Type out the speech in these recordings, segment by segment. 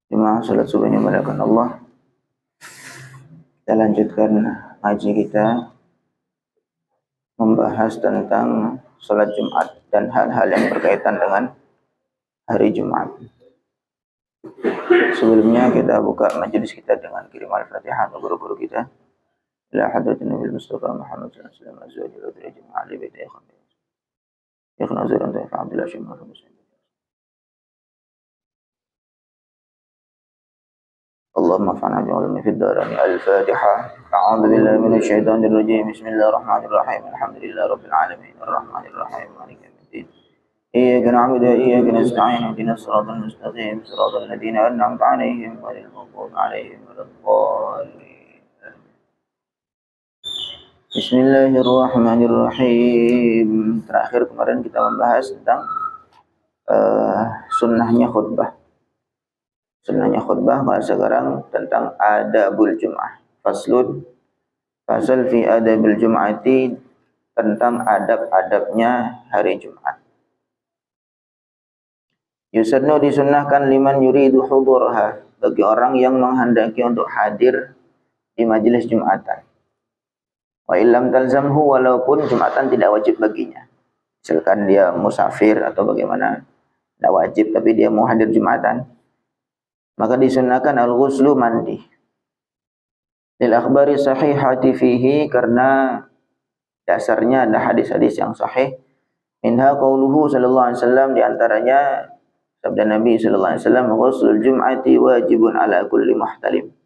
Jemaah salat subuh yang dimuliakan Allah. Kita lanjutkan ngaji kita membahas tentang salat Jumat dan hal-hal yang berkaitan dengan hari Jumat. Sebelumnya kita buka majelis kita dengan kirim al-Fatihah untuk guru-guru kita. Ila hadratin Nabi Mustafa Muhammad sallallahu alaihi wasallam azwajil wadri jemaah ali baiti ikhwan. Ikhwan azran ta'if Abdullah Syekh Muhammad Muslim. اللهم انفعنا بعلومه في الدارين. الفاتحة. أعوذ بالله من الشيطان الرجيم. بسم الله الرحمن الرحيم. الحمد لله رب العالمين الرحمن الرحيم مالك يوم الدين. إياك نعبد وإياك نستعين اهدنا الصراط المستقيم صراط الذين أنعمت عليهم غير المغضوب عليهم ولا الضالين. Bismillahirrahmanirrahim. Terakhir kemarin kita membahas tentang sunnahnya khutbah. Sunnahnya khutbah, bahasa sekarang tentang adabul Jum'ah. Fasal fi adabil Jum'ati, tentang adab-adabnya hari Jumat. Yusannu, disunnahkan liman yuridu hudurha, bagi orang yang menghendaki untuk hadir di majelis Jumatan. Wa illam talzamhu, walaupun Jumatan tidak wajib baginya. Misalkan dia musafir atau bagaimana, tidak wajib tapi dia mau hadir Jumatan, maka disunnahkan al-ghuslu, mandi. Lil akhbari sahihati fihi, karena dasarnya ada hadis-hadis yang sahih. Minha qauluhu sallallahu alaihi wasallam, di antaranya sabda Nabi sallallahu alaihi wasallam, ghuslul jum'ati wajibun ala kulli muhtalim.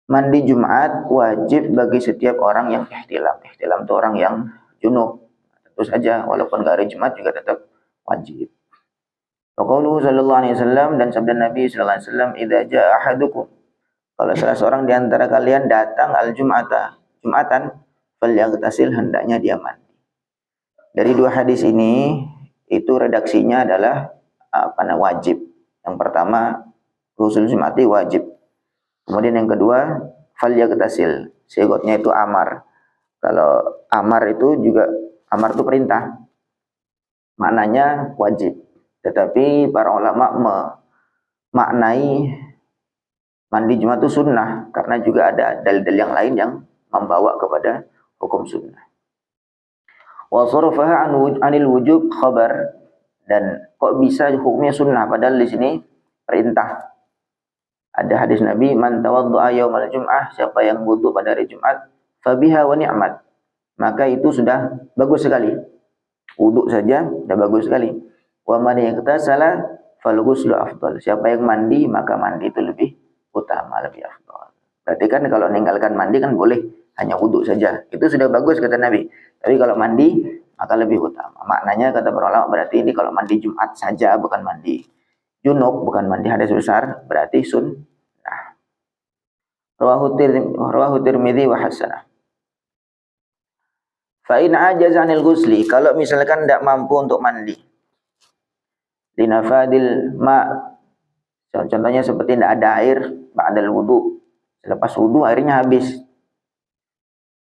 Mandi Jumat wajib bagi setiap orang yang ihtilam. Ihtilam itu orang yang junub. Tentu saja walaupun enggak hari Jumat juga tetap wajib. Qauluhu sallallahu alaihi wasallam, dan sabda Nabi sallallahu alaihi wasallam, idza jaa ahadukum, kalau salah seorang di antara kalian datang Jumatan, falyaghtasil, hendaknya dia mandi. Dari dua hadis ini itu redaksinya adalah wajib. Yang pertama, ghusl Jumati wajib. Kemudian yang kedua, falyaghtasil, sigotnya itu amar. Kalau amar itu amar itu perintah. Maknanya wajib. Tetapi para ulama memaknai mandi Jumat itu sunnah, karena juga ada dalil-dalil yang lain yang membawa kepada hukum sunnah. Wa sarafaha anil wujub khabar, dan kok bisa hukumnya sunnah padahal di sini perintah. Ada hadis Nabi, man tawaddu'a yaumal jum'ah, siapa yang wudu pada hari Jumat, fabiha wa ni'mat, maka itu sudah bagus sekali. Wudu saja sudah bagus sekali. Wa man yaghtasala fal ghuslu afdal, siapa yang mandi maka mandi itu lebih utama, lebih afdal. Berarti kan kalau meninggalkan mandi kan boleh hanya wudu saja, itu sudah bagus kata Nabi. Tapi kalau mandi maka lebih utama. Maknanya kata para ulama, berarti ini kalau mandi Jumat saja, bukan mandi junub, bukan mandi hadas besar, berarti sunnah. Rawahu Tirmidzi wa hasanah. Fa in ajaza 'anil ghusli, kalau misalkan tidak mampu untuk mandi, linafadil ma, contohnya seperti tidak ada air ba'dal wudu, selepas wudu airnya habis.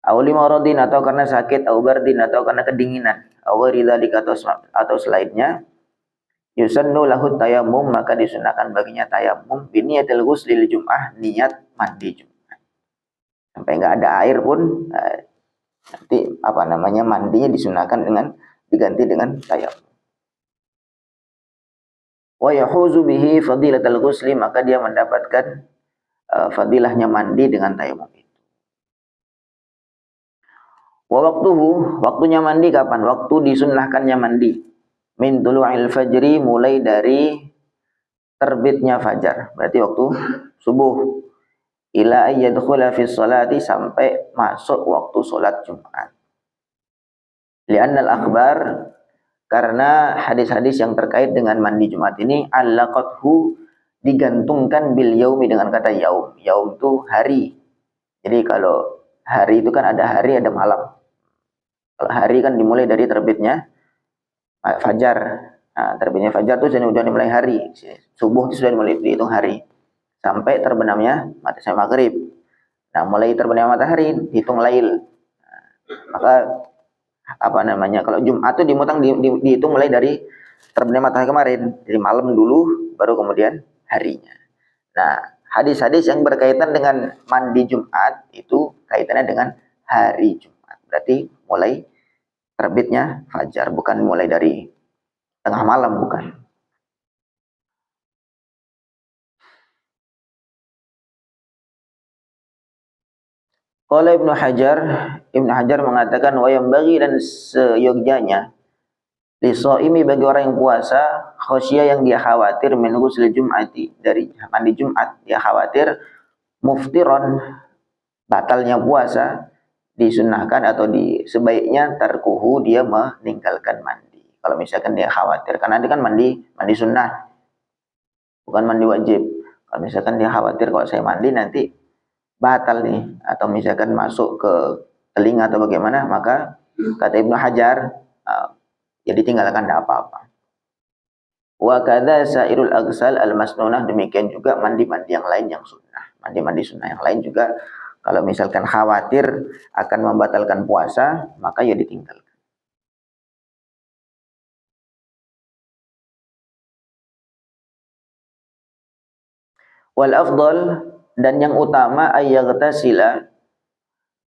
Aw limaradin, atau karena sakit, aw bardin, atau karena kedinginan, aw ridalika, atau selainnya. Yusannu lahu tayammum, maka disunahkan baginya tayammum biniyatil ghusli lil jum'ah, niat mandi Jumat. Sampai enggak ada air pun nanti mandinya disunahkan diganti dengan tayammum. Wa yahuzu bihi fadilatal ghusli, maka dia mendapatkan fadilahnya mandi dengan tayammum itu. Wa waktunya mandi kapan? Waktu disunnahkannya mandi min tulu'il fajri, mulai dari terbitnya fajar, berarti waktu subuh, ila ayyadkhula fi sholati, sampai masuk waktu sholat Jumat. Li'annal akhbar, karena hadis-hadis yang terkait dengan mandi Jumat ini, allaqathu, digantungkan bil yaumi, dengan kata yaum. Yaum itu hari. Jadi kalau hari itu kan ada hari, ada malam. Kalau hari kan dimulai dari terbitnya fajar. Nah, terbitnya fajar itu sudah dimulai hari. Subuh itu sudah dimulai dihitung hari. Sampai terbenamnya matahari maghrib. Nah, mulai terbenamnya matahari dihitung lail. Maka kalau Jumat itu dihitung mulai dari terbenamnya matahari kemarin. Jadi malam dulu baru kemudian harinya. Nah, hadis-hadis yang berkaitan dengan mandi Jumat itu kaitannya dengan hari Jumat. Berarti mulai terbitnya fajar, bukan mulai dari tengah malam, bukan. Qala Ibnu Hajar mengatakan wa yang bagi dan seyogyanya lisoimi bagi orang yang puasa khosyah yang dia khawatir min ghusl jum'ati dari mandi Jumat, dia khawatir muftiron batalnya puasa, disunnahkan atau sebaiknya tarkuhu dia meninggalkan mandi. Kalau misalkan dia khawatir, karena dia kan mandi sunnah, bukan mandi wajib. Kalau misalkan dia khawatir kalau saya mandi nanti batal nih, atau misalkan masuk ke telinga atau bagaimana, maka kata Ibnu Hajar, ya ditinggalkan, tidak apa-apa. Wa kadza sairul aghsal al-masnunah, demikian juga mandi-mandi yang lain yang sunnah. Mandi-mandi sunnah yang lain juga kalau misalkan khawatir akan membatalkan puasa, maka ya ditinggalkan. Wal afdal, dan yang utama ayyaghtasila,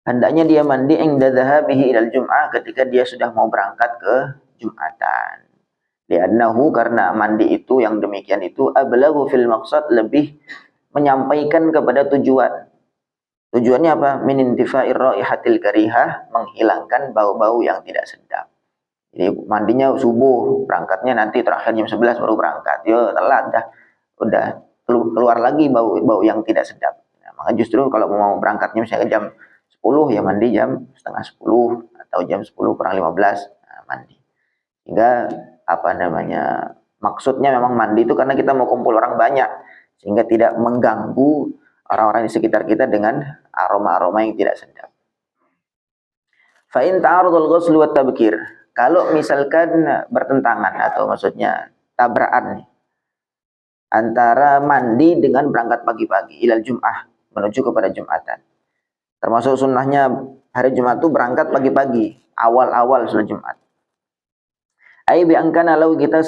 hendaknya dia mandi inda dhahabihi ilal jum'ah, ketika dia sudah mau berangkat ke Jumatan. Li'annahu, karena mandi itu yang demikian itu ablaghu fil maqsad, lebih menyampaikan kepada tujuan. Tujuannya apa? Min intifa'ir raihatil karihah, menghilangkan bau-bau yang tidak sedap. Jadi mandinya subuh, berangkatnya nanti terakhir jam 11 baru berangkat. Yo telat dah. Udah keluar lagi bau yang tidak sedap. Nah, maka justru kalau mau berangkatnya misalnya jam 10, ya mandi jam setengah 10 atau jam 10 kurang 15, nah, mandi. Sehingga apa namanya? Maksudnya memang mandi itu karena kita mau kumpul orang banyak, sehingga tidak mengganggu orang-orang di sekitar kita dengan aroma-aroma yang tidak sedap. Fa in ta'arudul ghusl wa tabkir, kalau misalkan bertentangan atau maksudnya tabrakan antara mandi dengan berangkat pagi-pagi ilal jum'ah, menuju kepada Jumatan. Termasuk sunnahnya hari Jumat itu berangkat pagi-pagi, awal-awal sunnah Jumat. Ai bi angkana law kita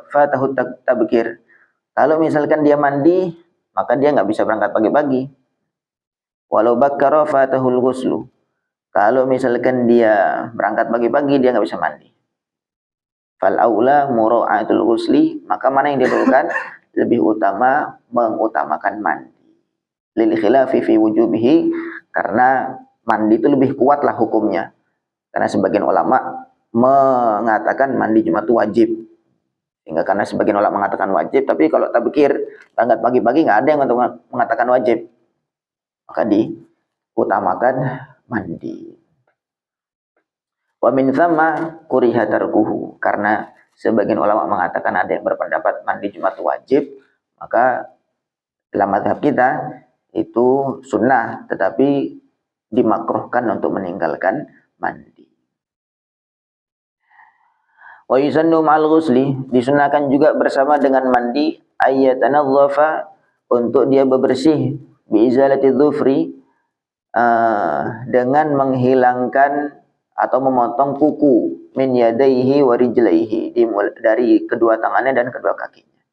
fatahu tabkir. Kalau misalkan dia mandi, maka dia nggak bisa berangkat pagi-pagi. Walau bakkara fatahul ghuslu. Kalau misalkan dia berangkat pagi-pagi, dia nggak bisa mandi. Fal aula mura'atul ghusli, maka mana yang didahulukan? Lebih utama mengutamakan mandi. Lil khilafi fi wujubihi, karena mandi itu lebih kuatlah hukumnya. Karena sebagian ulama mengatakan mandi Jumat itu wajib. Sehingga karena sebagian ulama mengatakan wajib, tapi kalau tabkir berangkat pagi-pagi nggak ada yang mengatakan wajib. Maka diutamakan mandi. Wa min thamma kuriha tarkuhu, karena sebagian ulama mengatakan, ada yang berpendapat mandi Jumat wajib, maka dalam mazhab kita itu sunnah, tetapi dimakruhkan untuk meninggalkan mandi. Wa yusannu ma'al ghusli, disunahkan juga bersama dengan mandi ayyatanadzafa, untuk dia bebersih bi izalati dhufri, dengan menghilangkan atau memotong kuku min yadaihi wa rijlaihi, dari kedua tangannya dan kedua kakinya.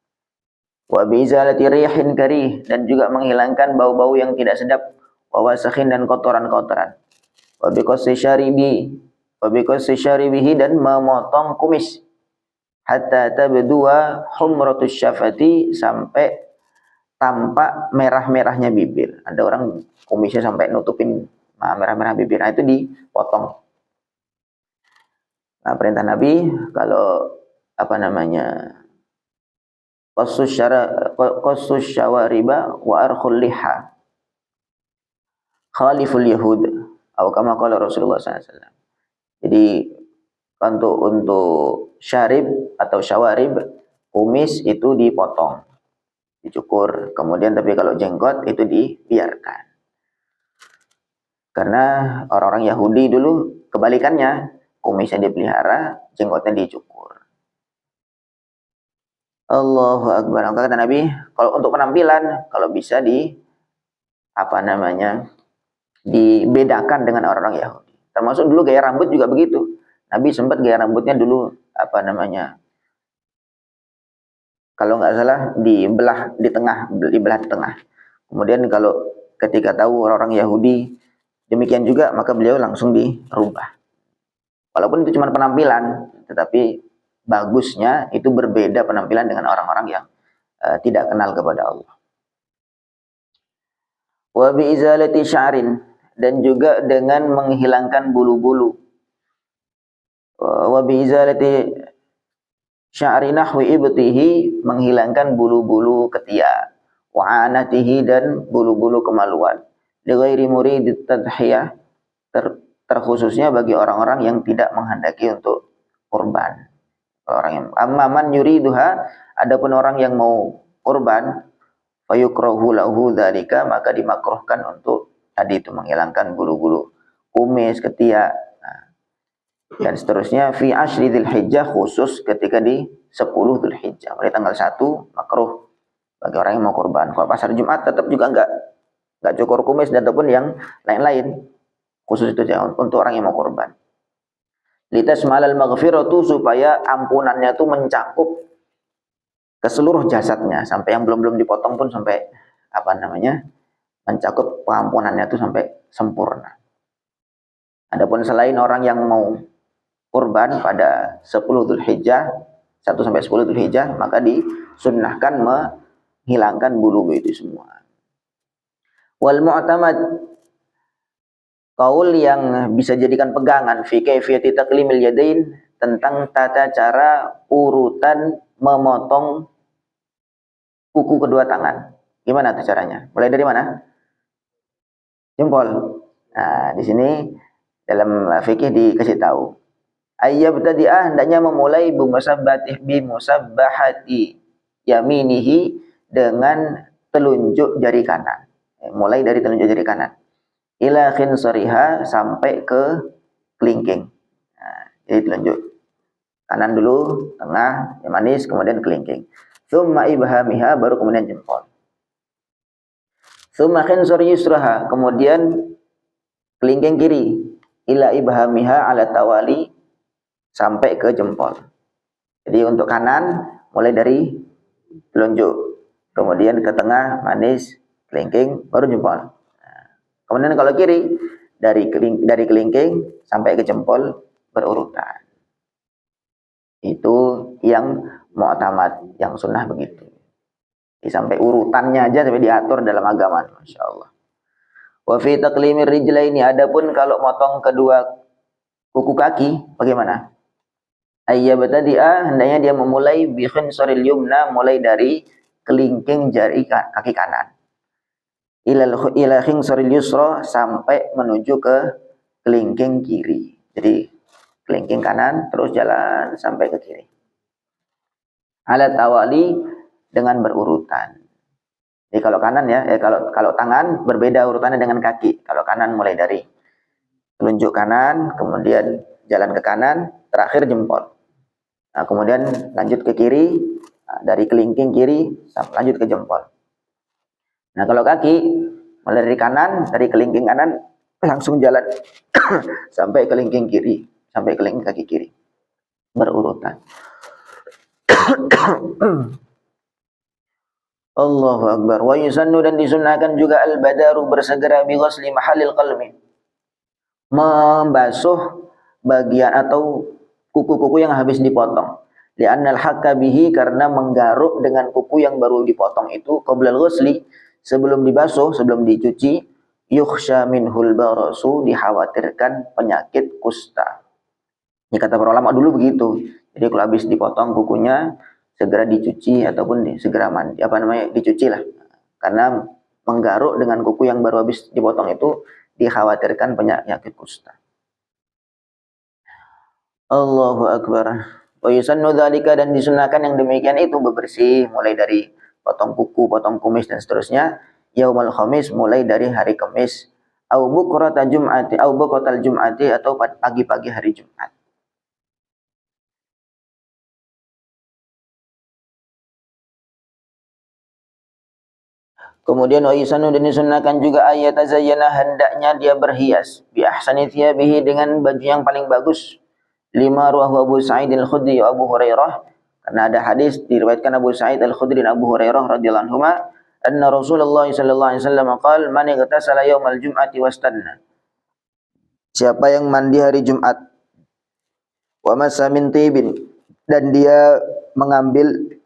Wa bi izalati rihin karih, dan juga menghilangkan bau-bau yang tidak sedap, wa wasakhin, dan kotoran-kotoran. Wa bi qassi syaribihi, dan memotong kumis, hatta tabdua humratus syafati, sampai tampak merah-merahnya bibir. Ada orang kumisnya sampai nutupin merah-merah bibir, nah itu dipotong. Nah, perintah Nabi kalau apa namanya, qassus syawariba wa arkhul liha khaliful yahud, atau kama qala Rasulullah SAW. Jadi untuk syarib atau syawarib, kumis itu dipotong, dicukur. Kemudian tapi kalau jenggot itu dibiarkan. Karena orang-orang Yahudi dulu kebalikannya, kumisnya dipelihara, jenggotnya dicukur. Allahu Akbar. Maka kata Nabi, kalau untuk penampilan, kalau bisa dibedakan dengan orang-orang Yahudi. Termasuk dulu gaya rambut juga begitu. Nabi sempat gaya rambutnya dulu kalau nggak salah dibelah di tengah. Kemudian kalau ketika tahu orang-orang Yahudi demikian juga, maka beliau langsung dirubah. Walaupun itu cuma penampilan, tetapi bagusnya itu berbeda penampilan dengan orang-orang yang tidak kenal kepada Allah. Wa bi izalati sya'rin, dan juga dengan menghilangkan bulu-bulu. Wa bi izalati sya'ri nahwi ibtihi, menghilangkan bulu-bulu ketiak, wa anatihi, dan bulu-bulu kemaluan. Li ghairi muridit tadhiyah, terkhususnya bagi orang-orang yang tidak menghendaki untuk kurban. Orang yang amman yuriduha, adapun orang yang mau kurban, fayukrahu lahu dzalika, maka dimakruhkan untuk tadi itu menghilangkan bulu-bulu kumis, ketiak, dan seterusnya. Fi asyri dzulhijjah, khusus ketika di 10 Dzulhijjah, mulai tanggal 1 makruh bagi orang yang mau kurban. Kalau pas hari Jumat tetap juga enggak cukur kumis dan ataupun yang lain-lain, khusus itu aja untuk orang yang mau kurban. Litasmalal maghfiratu, supaya ampunannya itu mencakup ke seluruh jasadnya, sampai yang belum dipotong pun sampai mencakup pengampunannya itu sampai sempurna. Adapun selain orang yang mau kurban pada 10 Dzulhijjah, 1 sampai 10 Dzulhijjah, maka disunnahkan menghilangkan bulu itu semua. Wal mu'tamad, kaul yang bisa jadikan pegangan, fi kaifiyati taqlimil yadain, tentang tata cara urutan memotong kuku kedua tangan. Gimana tuh caranya? Mulai dari mana? Jempol. Nah, di sini dalam fikih dikasih tahu. Ayyabtadi'ah, hendaknya memulai bimusabbahati yaminihi, dengan telunjuk jari kanan. Mulai dari telunjuk jari kanan. Ila khinsariha, sampai ke kelingking. Nah, jadi telunjuk kanan dulu, tengah, yang manis, kemudian kelingking. Tsumma ibhamiha, baru kemudian jempol. Tsumma khinsari yusraha, kemudian kelingking kiri. Ila ibhamiha ala tawali, sampai ke jempol. Jadi untuk kanan mulai dari telunjuk, kemudian ke tengah, manis, kelingking, baru jempol. Kemudian kalau kiri dari kelingking sampai ke jempol berurutan. Itu yang mu'tamad, yang sunnah begitu. Jadi sampai urutannya aja sampai diatur dalam agama, Masya Allah. Wa fi taqlimir rijlaini, adapun kalau motong kedua kuku kaki bagaimana? Ayyabtadi'a, hendaknya dia memulai bi khinsaril yumna, mulai dari kelingking jari kaki kanan. Ila khinsaril yusra, sampai menuju ke kelingking kiri. Jadi kelingking kanan terus jalan sampai ke kiri. Ala tawali, dengan berurutan. Jadi kalau kanan ya, kalau tangan berbeda urutannya dengan kaki. Kalau kanan mulai dari telunjuk kanan, kemudian jalan ke kanan, terakhir jempol. Nah, kemudian lanjut ke kiri, dari kelingking kiri lanjut ke jempol. Nah, kalau kaki mulai dari kanan, dari kelingking kanan langsung jalan sampai kelingking kiri, sampai kelingking kaki kiri, berurutan. Allahu Akbar. Wa yusannu, dan disunnahkan juga al-badaru, bersegera bi ghusli mahallil qalmi, membasuh bagian atau kuku-kuku yang habis dipotong. Li'annal hakka bihi, karena menggaruk dengan kuku yang baru dipotong itu, qablal ghusli, sebelum dibasuh, sebelum dicuci, yukhsha minhul barasu, dikhawatirkan penyakit kusta. Ini kata para ulama dulu begitu. Jadi kalau habis dipotong kukunya, segera dicuci ataupun segera mandi, dicuci lah. Karena menggaruk dengan kuku yang baru habis dipotong itu dikhawatirkan penyakit kusta. Allahu Akbar. Wa yusannu dzalika, dan disunahkan yang demikian itu bebersih, mulai dari potong kuku, potong kumis dan seterusnya, yaumul khamis, mulai dari hari Kamis, au bukratal jum'ati, atau pagi-pagi hari Jumat. Kemudian wa yusannu, dan disunnahkan juga ayat tazayyana, hendaknya dia berhias bi ahsani thiyabihi, dengan baju yang paling bagus. Lima ruwahu Abu Sa'id al-Khudri wa Abu Hurairah, Karena ada hadis diriwayatkan Abu Sa'id Al-Khudri dan Abu Hurairah radhiyallahu anhuma, anna Rasulullah sallallahu alaihi wasallam qala man igtasala yaumal jum'ati wastanna. Siapa yang mandi hari Jumat wa massa min tibin, dan dia mengambil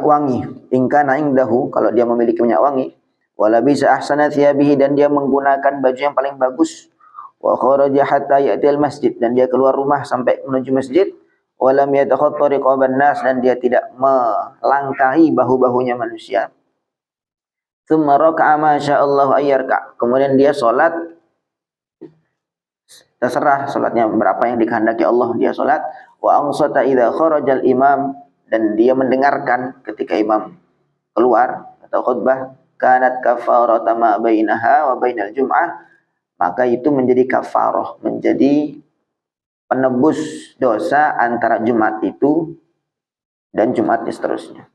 wangi, ingkana indahu, kalau dia memiliki minyak wangi, wala bisa ahsana thiyabihi, dan dia menggunakan baju yang paling bagus, wa kharaja hatta ya'til masjid, dan dia keluar rumah sampai menuju masjid, walam yatakhatta riqaban nas, dan dia tidak melangkahi bahu-bahunya manusia. Tsumma raka'a ma sya'allahu ayyarka, kemudian dia salat, terserah salatnya berapa yang dikehendaki Allah, dia salat, wa ansata idza kharajal imam, dan dia mendengarkan ketika imam keluar atau khutbah, kanat kafarata ma bainaha wa bainal jum'ah, maka itu menjadi kafarah, menjadi penebus dosa antara Jumat itu dan Jumat seterusnya.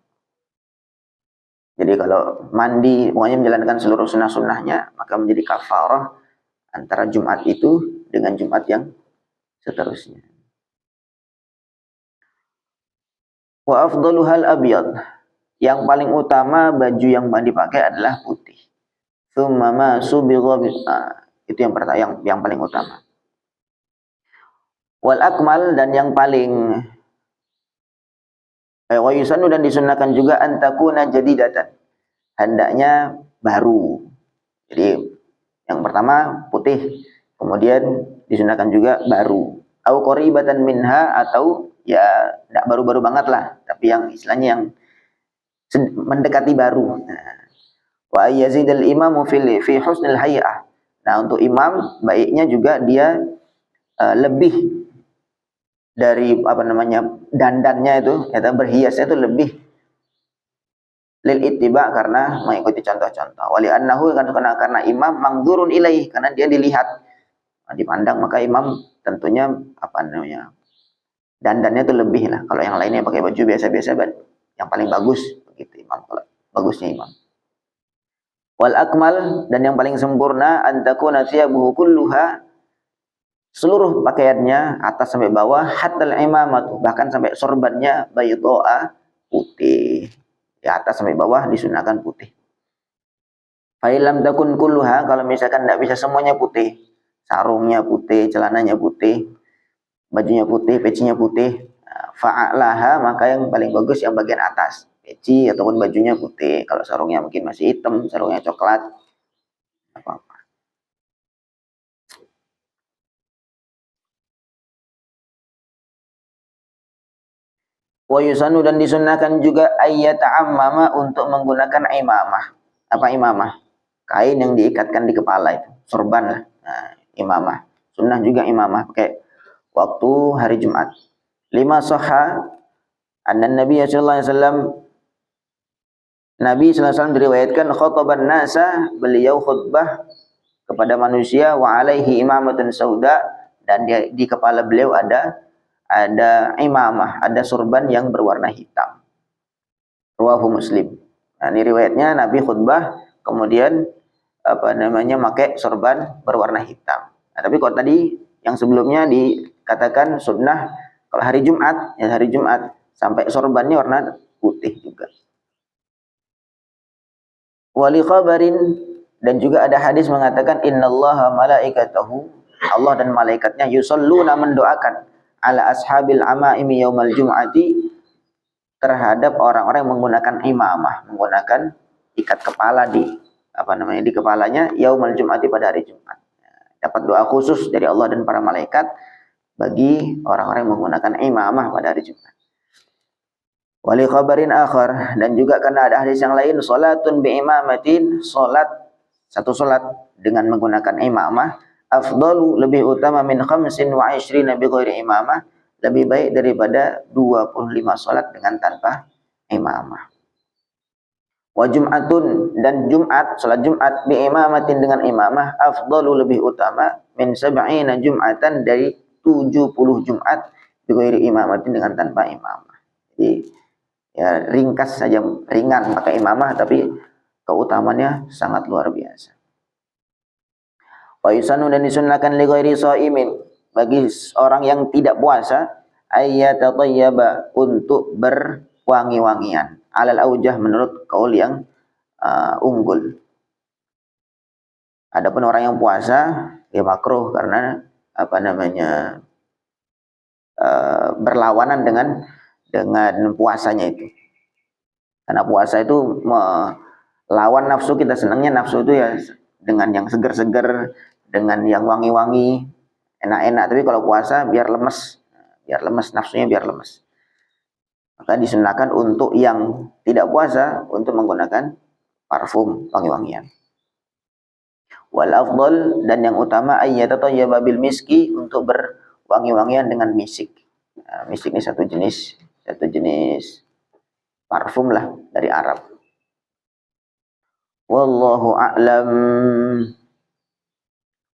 Jadi kalau mandi pokoknya menjalankan seluruh sunnah-sunnahnya, maka menjadi kafarah antara Jumat itu dengan Jumat yang seterusnya. Wa afdaluhal abyad, yang paling utama baju yang dipakai adalah putih. Tsumma ma subigha, itu yang pertama, yang paling utama. Wal akmal, dan yang paling wa yusannu, dan disunahkan juga antakuna jadidatan, hendaknya baru. Jadi yang pertama putih, kemudian disunahkan juga baru. Au qaribatan minha, atau ya tidak baru-baru banget lah, tapi yang istilahnya yang mendekati baru. Wa yazidul imamu fi husnil hay'ah. Nah, untuk imam baiknya juga dia lebih dari dandannya itu, atau berhiasnya itu lebih lil ittiba, karena mengikuti contoh-contoh. Wali annahu, karena imam mangdzurun ilaih, karena dia dilihat, dipandang, maka imam tentunya dandannya itu lebih lah. Kalau yang lainnya pakai baju biasa-biasa, yang paling bagus begitu imam, kalau bagusnya imam. Wal akmal, dan yang paling sempurna, antakuna thiyabuhu kulluha, seluruh pakaiannya atas sampai bawah, hatta al-imamatu, bahkan sampai sorbannya, baydoa, putih. Ya, atas sampai bawah disunahkan putih. Fa illam takun kulluha, kalau misalkan tidak bisa semuanya putih, sarungnya putih, celananya putih, bajunya putih, pecinya putih, fa'alaha, maka yang paling bagus yang bagian atas, peci ataupun bajunya putih. Kalau sarungnya mungkin masih hitam, sarungnya coklat, apa-apa. Wa yusanu, dan disunahkan juga ayyata'ammama, untuk menggunakan imamah. Apa imamah? Kain yang diikatkan di kepala itu, sorban lah. Nah, imamah. Sunnah juga imamah pakai waktu hari Jumat. Lima sahha anna Nabi sallallahu alaihi wasallam, Nabi sallallahu alaihi wasallam diriwayatkan khataban nasa, beliau khutbah kepada manusia, wa alaihi imamatun sauda, dan di kepala beliau ada imamah, ada surban yang berwarna hitam. Rawahu Muslim. Nah, ini riwayatnya Nabi khutbah kemudian pakai sorban berwarna hitam. Nah, tapi kalau tadi yang sebelumnya dikatakan sunnah kalau hari Jumat, ya hari Jumat sampai sorbannya warna putih juga. Wali khabarin, dan juga ada hadis mengatakan innallaha malaikatahu, Allah dan malaikatnya yusalluna, mendoakan, ala ashabil amaimi yaumal jum'ati, terhadap orang-orang yang menggunakan imamah, menggunakan ikat kepala di kepalanya, yaumal jum'ati, pada hari Jumat. Dapat doa khusus dari Allah dan para malaikat bagi orang-orang yang menggunakan imamah pada hari Jumat. Wali khabarin akhar, dan juga karena ada hadis yang lain, salatun bi imamatin, satu salat dengan menggunakan imamah, afdalu, lebih utama, min 25 bi ghairi imamah, lebih baik daripada 25 salat dengan tanpa imamah. Wa jum'atun, dan Jumat, salat Jumat bi imamatin, dengan imamah, afdalu, lebih utama, min 70 jum'atan, dari 70 Jumat, bi ghairi imamatin, dengan tanpa imamah. Jadi ya ringkas saja, ringan pakai imamah, tapi keutamannya sangat luar biasa. Wa yusanu, dan disunnahkan li ghairi shaimin, bagi orang yang tidak puasa, ayyatatayyaba, untuk berwangi-wangian. Alal aujah, menurut kaul yang unggul. Adapun orang yang puasa ya makruh karena berlawanan dengan puasanya itu. Karena puasa itu melawan nafsu kita, senangnya nafsu itu ya dengan yang seger-seger, dengan yang wangi-wangi, enak-enak. Tapi kalau puasa biar lemes nafsunya, biar lemes. Maka disunahkan untuk yang tidak puasa untuk menggunakan parfum, wangi-wangian. Wal afdal, dan yang utama, ayyatatayyaba bil miski, untuk berwangi-wangian dengan misik. Nah, misik ini satu jenis parfum lah dari Arab. Wallahu a'lam.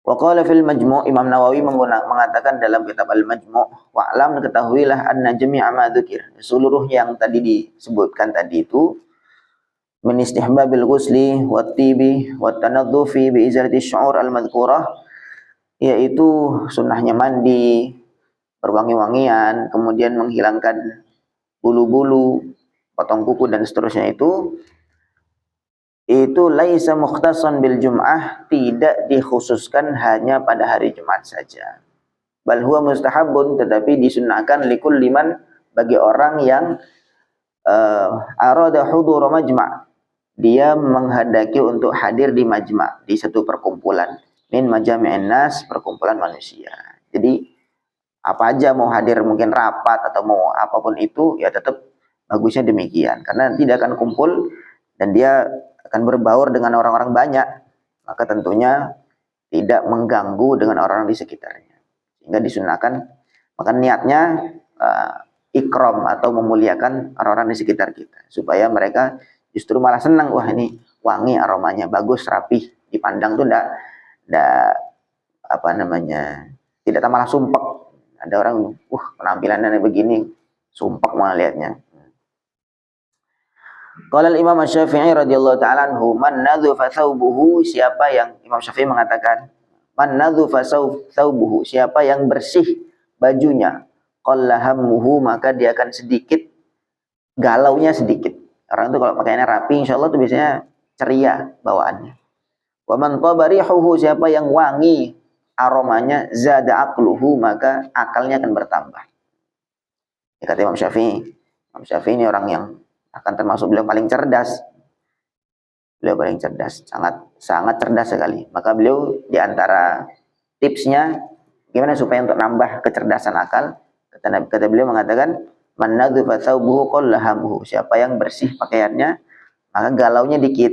Wa qala fil Majmu', Imam Nawawi mengatakan dalam kitab Al-Majmu', wa'lam, ketahuilah, anna jami'a ma dzukir, seluruh yang tadi disebutkan tadi itu, min istihbabil ghusli wat tibi wat tanaddufi bi izalati syu'ur al-madhkurah, yaitu sunnahnya mandi, berwangi-wangian, kemudian menghilangkan bulu-bulu, potong kuku dan seterusnya, itu laisa mukhtassan bil jum'ah, tidak dikhususkan hanya pada hari Jumat saja. Bal huwa mustahabun, tetapi disunnahkan likul liman, bagi orang yang arada hudur majma', dia menghendaki untuk hadir di majma', di satu perkumpulan, min majami'in nas, perkumpulan manusia. Jadi apa aja, mau hadir mungkin rapat atau mau apapun itu, ya tetap bagusnya demikian, karena tidak akan kumpul dan dia akan berbaur dengan orang-orang banyak, maka tentunya tidak mengganggu dengan orang-orang di sekitarnya. Sehingga disunahkan, maka niatnya ikram atau memuliakan orang-orang di sekitar kita, supaya mereka justru malah senang, wah ini wangi, aromanya bagus, rapih, dipandang tuh tidak malah sumpek. Ada orang, penampilannya begini, sumpek malah lihatnya. Qala al-Imam Asy-Syafi'i radhiyallahu ta'ala anhu, man nadhufa thawbuhu, siapa yang, Imam Syafi'i mengatakan, man nadhufa thawbuhu, siapa yang bersih bajunya, qalla hammuhu, maka dia akan sedikit galaunya sedikit. Orang itu kalau pakaiannya rapi, insyaallah itu biasanya ceria bawaannya. Wa man taba rihuhu, siapa yang wangi aromanya, zada aqluhu, maka akalnya akan bertambah. Ya, kata Imam Syafi'i. Imam Syafi'i ini orang yang akan termasuk beliau paling cerdas. Beliau paling cerdas, sangat cerdas sekali. Maka beliau di antara tipsnya gimana supaya untuk nambah kecerdasan akal, kata beliau mengatakan, man nadhufa thawbuhu qalla hammuhu, siapa yang bersih pakaiannya maka galaunya dikit.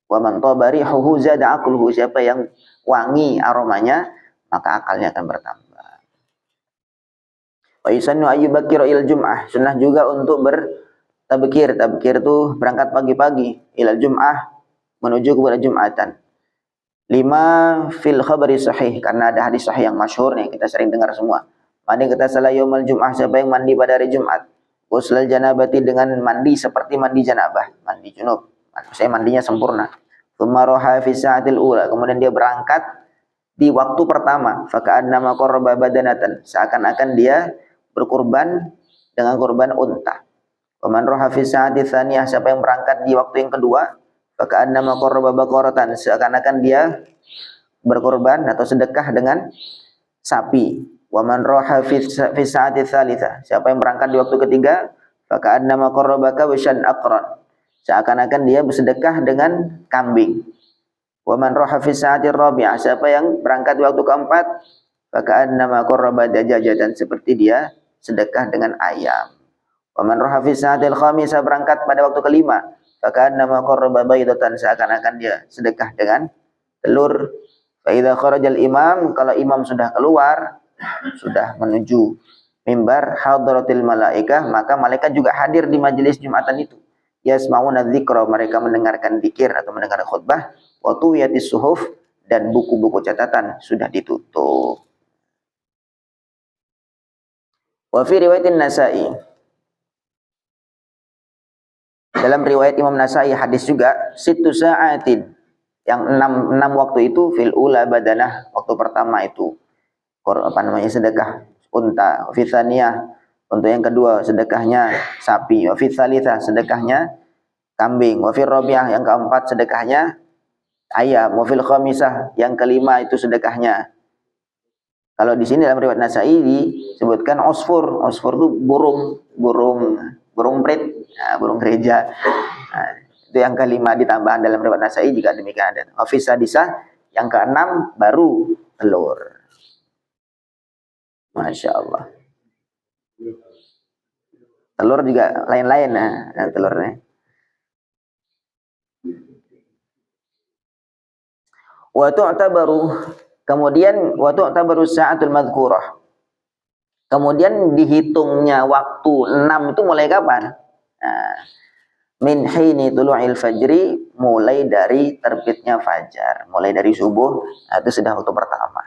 Wa man taba rihuhu zada aqluhu, siapa yang wangi aromanya maka akalnya akan bertambah. Wa yusannu ayyubakkira il jum'ah, sunnah juga untuk tabkir itu berangkat pagi-pagi, ilal jum'ah, menuju kepada Jumatan. 5 fil khabari sahih, karena ada hadis sahih yang masyhur nih, kita sering dengar semua. Mandi kata salah yaumal jum'ah, siapa yang mandi pada hari Jumat. Ghuslal janabati, dengan mandi seperti mandi janabah, mandi junub, maksudnya mandinya sempurna. Tsumma raha fi sa'atil ula, kemudian dia berangkat di waktu pertama. Faka'annama qarraba badanatan, seakan-akan dia berkurban dengan kurban unta. Waman roha fi sa'ati tsaniyah, siapa yang berangkat di waktu yang kedua, faka'annama qarraba baqaratan, seakan-akan dia berkorban atau sedekah dengan sapi. Waman roha fi sa'ati tsalitsah, siapa yang berangkat di waktu ketiga, faka'annama qarraba kabshan aqran, seakan-akan dia bersedekah dengan kambing. Waman roha fi sa'ati rabi'ah, siapa yang berangkat di waktu keempat, faka'annama qarraba dajajatan, seperti dia sedekah dengan ayam. Wa man raha fi sa'atil khamisah, berangkat pada waktu kelima, faka'annama qarraba baydatan, seakan-akan dia sedekah dengan telur. Fa idza kharajal imam, kalau imam sudah keluar, sudah menuju mimbar, hadratil malaikah, maka malaikat juga hadir di majelis Jumatan itu. Yasma'una dzikra, mereka mendengarkan dzikir atau mendengar khutbah. Wa tuwiyatis suhuf, dan buku-buku catatan sudah ditutup. Wa fi riwayatin Nasa'i, dalam riwayat Imam Nasa'i hadis juga, sittu sa'atin, yang 6 waktu itu, fil ula badanah, waktu pertama itu sedekah unta, fi tsaniyah Untuk yang kedua sedekahnya sapi. Wa fi tsalitsah sedekahnya kambing. Wa fi rabi'ah yang keempat sedekahnya ayam. Wa fil khamisah yang kelima itu sedekahnya. Kalau di sini dalam riwayat Nasa'i disebutkan osfur. Osfur itu burung prit, nah, burung gereja. Nah, itu yang kelima ditambahan dalam riwayat Nasa'i jika demikian ada. Wa fi sadisah yang keenam baru telur. Masya Allah. Telur juga lain-lain nah telurnya. Wa tu'tabaru kemudian wa tu'tabaru sa'atul madhkurah. Kemudian dihitungnya waktu 6 itu mulai kapan? Nah, min hini tulu'il fajri mulai dari terbitnya fajar, mulai dari subuh, nah, itu sudah waktu pertama.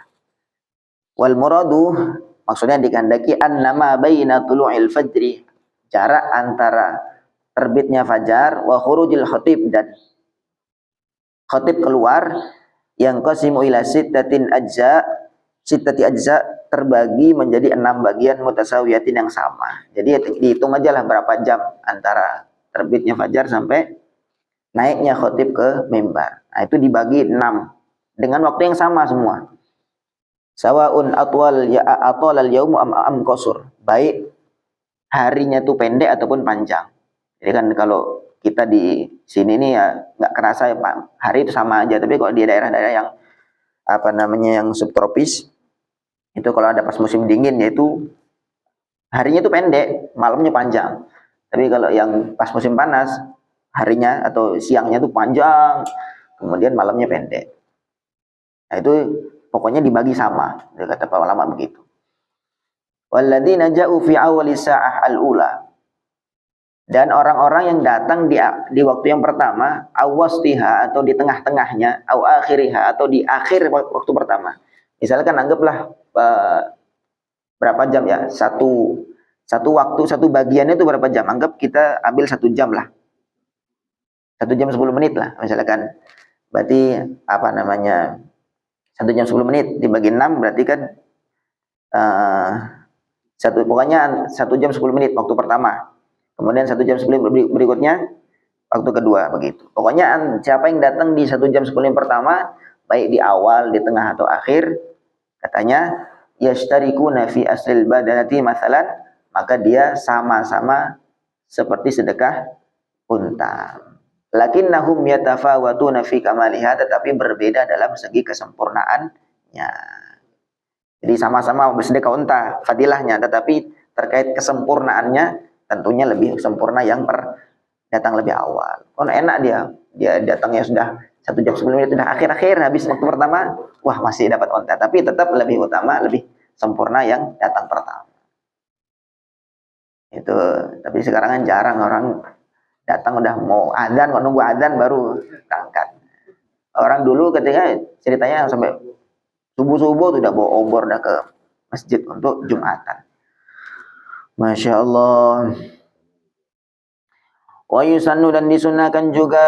Wal muradu maksudnya dikehendaki annama baina tulu'il fajri jarak antara terbitnya fajar wa khurujil khatib dan khatib keluar yang qasimu ila sittati ajza terbagi menjadi 6 bagian mutasawiyatin yang sama. Jadi dihitung aja lah berapa jam antara terbitnya fajar sampai naiknya khatib ke mimbar. Nah, itu dibagi 6 dengan waktu yang sama semua. Sawaun atwal al-yaumu am qasur. Baik harinya itu pendek ataupun panjang. Jadi kan kalau kita di sini nih ya nggak kerasa ya Pak, hari itu sama aja. Tapi kalau di daerah-daerah yang yang subtropis itu kalau ada pas musim dingin yaitu harinya itu pendek, malamnya panjang. Tapi kalau yang pas musim panas harinya atau siangnya itu panjang, kemudian malamnya pendek. Nah itu pokoknya dibagi sama, kata para ulama begitu. Walladzina ja'u fi awwali sa'ah al-ula. Dan orang-orang yang datang di waktu yang pertama, awastiha atau di tengah-tengahnya, au akhiriha atau di akhir waktu pertama. Misalkan anggaplah berapa jam ya? Satu waktu, satu bagiannya itu berapa jam? Anggap kita ambil 1 jam lah. 1 jam 10 menit lah misalkan. Berarti 1 jam 10 menit dibagi 6 berarti kan pokoknya 1 jam 10 menit waktu pertama. Kemudian 1 jam 10 berikutnya waktu kedua begitu. Pokoknya siapa yang datang di 1 jam 10 yang pertama, baik di awal, di tengah atau akhir, katanya yashtarikuna fi aslil badanati masalan, maka dia sama-sama seperti sedekah unta. Lakinnahum yatafawatuna fi kamaliha, tetapi berbeda dalam segi kesempurnaannya. Jadi sama-sama bersedekah unta fadilahnya, tetapi terkait kesempurnaannya tentunya lebih sempurna yang datang lebih awal. Kalau enak dia datangnya sudah 1 jam 10 menit sudah akhir-akhir habis waktu pertama, wah masih dapat unta, tapi tetap lebih utama, lebih sempurna yang datang pertama. Itu, tapi sekarang kan jarang orang datang udah mau adzan, kok nunggu adzan baru berangkat. Orang dulu ketika ceritanya sampai subuh-subuh udah bawa obor udah ke masjid untuk Jumatan. Masya Allah. Wa yusannu dan disunahkan juga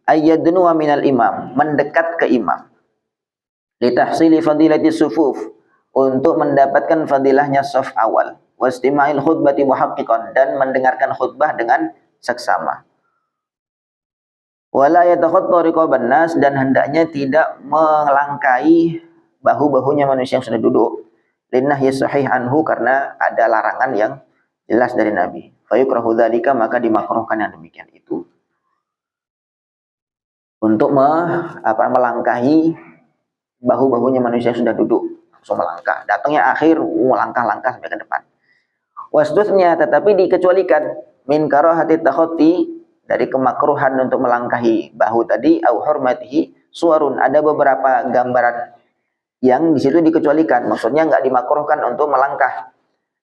ayyadnu wa minal imam, mendekat ke imam. Litahsili fadilati sufuf, untuk mendapatkan fadilahnya saf awal. Wastima'il khutbati muhaqqiqan, dan mendengarkan khutbah dengan seksama. Wala yatakhatta riqaban nas, dan hendaknya tidak melangkahi bahu-bahunya manusia yang sudah duduk. Linnahyi sahih anhu, karena ada larangan yang jelas dari Nabi. Fayukrahu dzalika, maka dimakruhkan yang demikian itu. Untuk melangkahi bahu-bahunya manusia yang sudah duduk, langsung melangkah. Datangnya akhir, melangkah-langkah sampai ke depan. Wasdusnya, tetapi dikecualikan min karahati takhati, dari kemakruhan untuk melangkahi bahu tadi, au hurmatihi suwarun, ada beberapa gambaran yang di situ dikecualikan, maksudnya enggak dimakruhkan untuk melangkah.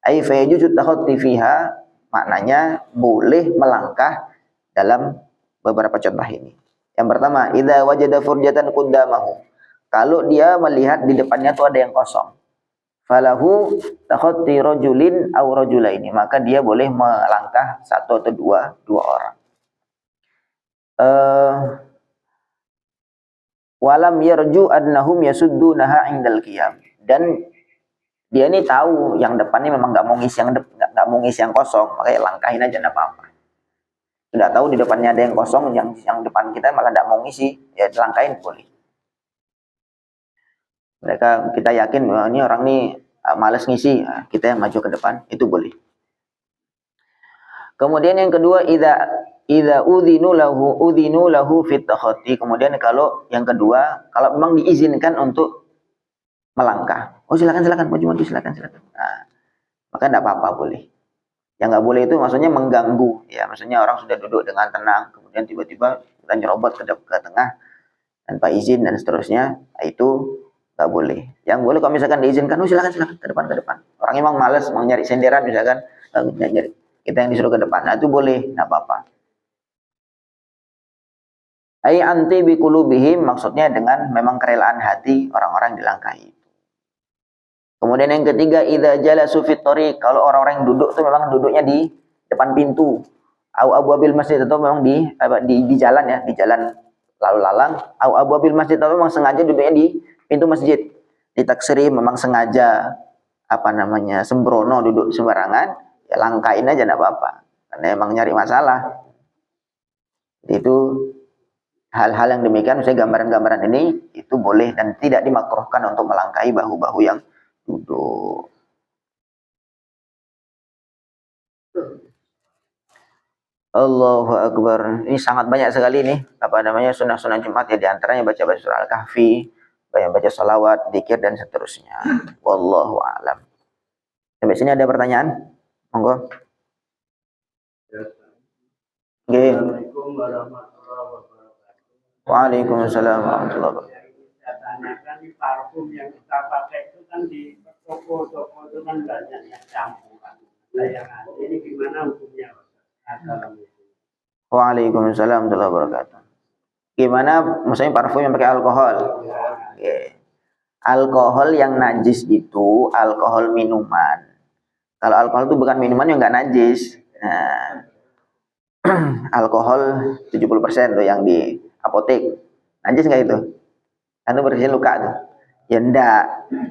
Ai fa yajuzu takhati fiha, maknanya boleh melangkah dalam beberapa contoh ini. Yang pertama, idza wajada furjatan qaddamahu, kalau dia melihat di depannya tuh ada yang kosong. Falahu takhati rajulin aw rajulaini, maka dia boleh melangkah satu atau dua orang. Walam yarju annahum yasuddunaha indal qiyam, dan Dia ini tahu yang depan ini memang nggak mau ngisi nggak mau ngisi yang kosong, makanya langkahin aja nggak apa-apa. Sudah tahu di depannya ada yang kosong, yang depan kita malah nggak mau ngisi, ya langkahin boleh. Kita yakin bahwa ini orang ini malas ngisi, kita yang maju ke depan, itu boleh. Kemudian yang kedua, idza udhinu lahu fit takhati. Kemudian kalau yang kedua, kalau memang diizinkan untuk melangkah. Oh silakan maju silakan. Nah, maka enggak apa-apa boleh. Yang enggak boleh itu maksudnya mengganggu, ya maksudnya orang sudah duduk dengan tenang, kemudian tiba-tiba kita nyerobot ke tengah tanpa izin dan seterusnya, itu enggak boleh. Yang boleh kalau misalkan diizinkan, oh silakan ke depan. Orang emang malas mau nyari senderan misalkan, nyari kita yang disuruh ke depan, nah itu boleh, enggak apa-apa. Ai anti bi qulubihim, maksudnya dengan memang kerelaan hati orang-orang dilangkahi. Kemudian yang ketiga, idza jalasu fit thariq, kalau orang-orang yang duduk itu memang duduknya di depan pintu. Au abwabil masjid, atau memang di jalan ya, di jalan lalu lalang. Au abwabil masjid, atau memang sengaja duduknya di pintu masjid. Ditaksiri memang sengaja sembrono duduk sembarangan, ya langkain aja enggak apa-apa. Karena emang nyari masalah. Itu hal-hal yang demikian, misalnya gambaran-gambaran ini itu boleh dan tidak dimakruhkan untuk melangkahi bahu-bahu yang duduk. Allahu Akbar. Ini sangat banyak sekali nih sunnah-sunnah Jumat ya, diantaranya baca surah Al-Kahfi, baca salawat, zikir dan seterusnya. Wallahu a'lam. Sampai sini ada pertanyaan? Monggo. Nggih. Assalamualaikum warahmatullahi wabarakatuh. Waalaikumsalam warahmatullahi wabarakatuh. Saya tanyakan di parfum yang kita pakai itu kan di toko-toko itu kan banyak yang campuran. Ini gimana hukumnya? Waalaikumsalam warahmatullahi wabarakatuh. Gimana maksudnya parfum yang pakai alkohol? Okay. Alkohol yang najis itu alkohol minuman. Kalau alkohol itu bukan minuman yang enggak najis. Nah, alkohol 70% tuh yang di apotek. Najis enggak itu? Kan itu bersihin luka tuh. Ya enggak.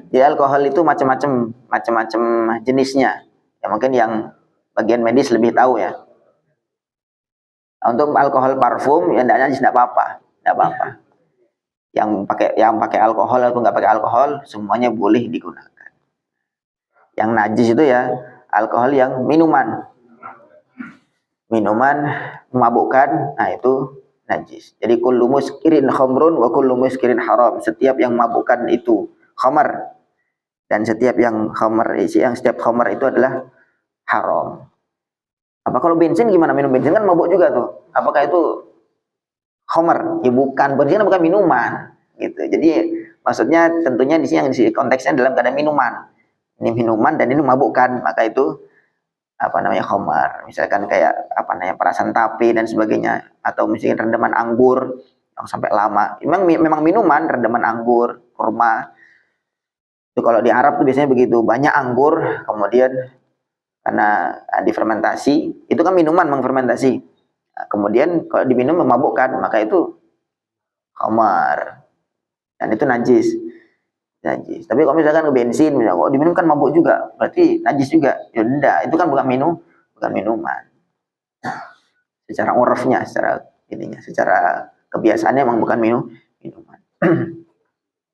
Jadi alkohol itu macam-macam jenisnya. Ya mungkin yang bagian medis lebih tahu ya. Untuk alkohol parfum ya enggak najis, enggak apa-apa. Yang pakai alkohol atau enggak pakai alkohol semuanya boleh digunakan. Yang najis itu ya alkohol yang minuman memabukkan, nah itu najis. Jadi kullu muskirin khamrun wa kullu muskirin haram. Setiap yang memabukkan itu khamar, dan setiap khamar itu adalah haram. Apa kalau bensin gimana? Minum bensin kan mabuk juga tuh. Apakah itu khamar? Ya bukan, bensin bukan minuman gitu. Jadi maksudnya tentunya di sini yang konteksnya dalam keadaan minuman. Ini minuman dan ini memabukkan, maka itu khamar. Misalkan kayak perasan tape dan sebagainya, atau misalnya rendaman anggur yang sampai lama. Memang minuman, rendaman anggur, kurma. Itu kalau di Arab tuh biasanya begitu, banyak anggur, kemudian karena difermentasi, itu kan minuman mengfermentasi. Nah, kemudian kalau diminum memabukkan, maka itu khamar. Dan itu najis. Tapi kalau misalkan ke bensin, misalkan diminum kan mabuk juga, berarti najis juga. Ya enggak, itu kan bukan minuman. Secara urfnya, secara kebiasaannya memang bukan minuman.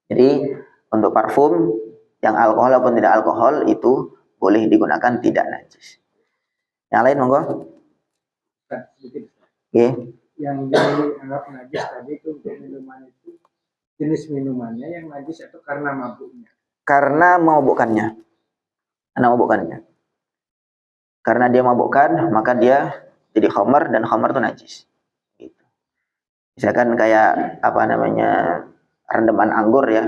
Jadi untuk parfum yang alkohol ataupun tidak alkohol itu boleh digunakan, tidak najis. Yang lain monggo. Okay. Yang dianggap najis tadi itu minuman itu jenis minumannya yang najis atau karena mabuknya? Karena memabukkannya. Karena dia mabukkan, maka dia jadi khamar, dan khamar itu najis. Gitu. Misalkan kayak rendaman anggur ya,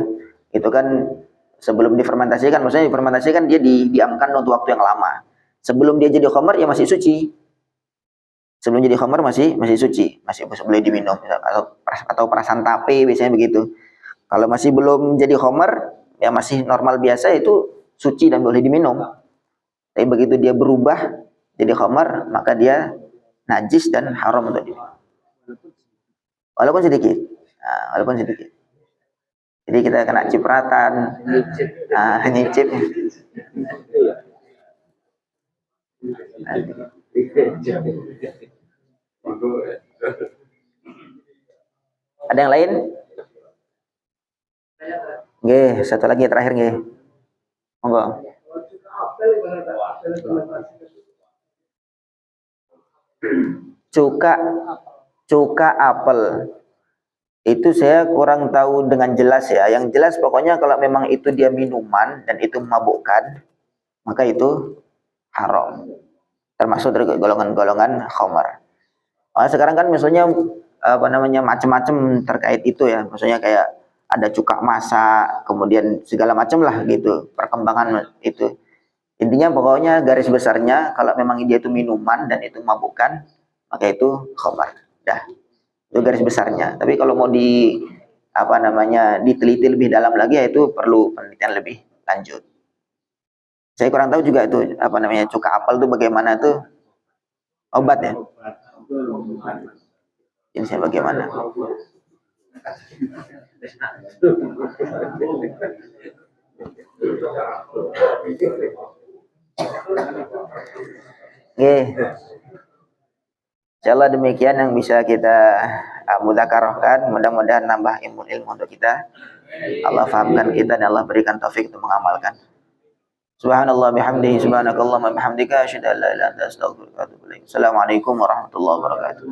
itu kan sebelum difermentasikan, maksudnya difermentasikan dia diamkan untuk waktu yang lama. Sebelum dia jadi khamar ya masih suci. Sebelum jadi khamar masih suci, masih boleh diminum, atau perasan tape biasanya begitu. Kalau masih belum jadi khamar, ya masih normal biasa, itu suci dan boleh diminum. Tapi begitu dia berubah jadi khamar, maka dia najis dan haram untuk diminum. Walaupun sedikit. Jadi kita kena cipratan, nyicip. Ada yang lain? Nggih, satu lagi terakhir nggih. Monggo. Cuka cuka apel. Itu saya kurang tahu dengan jelas ya. Yang jelas pokoknya kalau memang itu dia minuman dan itu memabukkan, maka itu haram. Termasuk dari golongan-golongan khamar. Sekarang kan misalnya apa namanya macam-macam terkait itu ya. Maksudnya kayak ada cuka masak, kemudian segala macam lah gitu perkembangan itu. Intinya pokoknya garis besarnya kalau memang dia itu minuman dan itu memabukkan, maka itu khamar. Dah. Itu garis besarnya. Tapi kalau mau di apa namanya diteliti lebih dalam lagi ya itu perlu penelitian lebih lanjut. Saya kurang tahu juga itu apa namanya cuka apel itu bagaimana tuh obat ya. Jenisnya bagaimana? Insyaallah demikian yang bisa kita mudzakarahkan. Mudah-mudahan nambah ilmu-ilmu untuk kita. Allah fahamkan kita dan Allah berikan taufik untuk mengamalkan. Subhanallah bihamdihi subhanakallahumma bihamdika asyhadu an la ilaha illa anta astaghfiruka wa atubu ilaik. Assalamualaikum warahmatullahi wabarakatuh.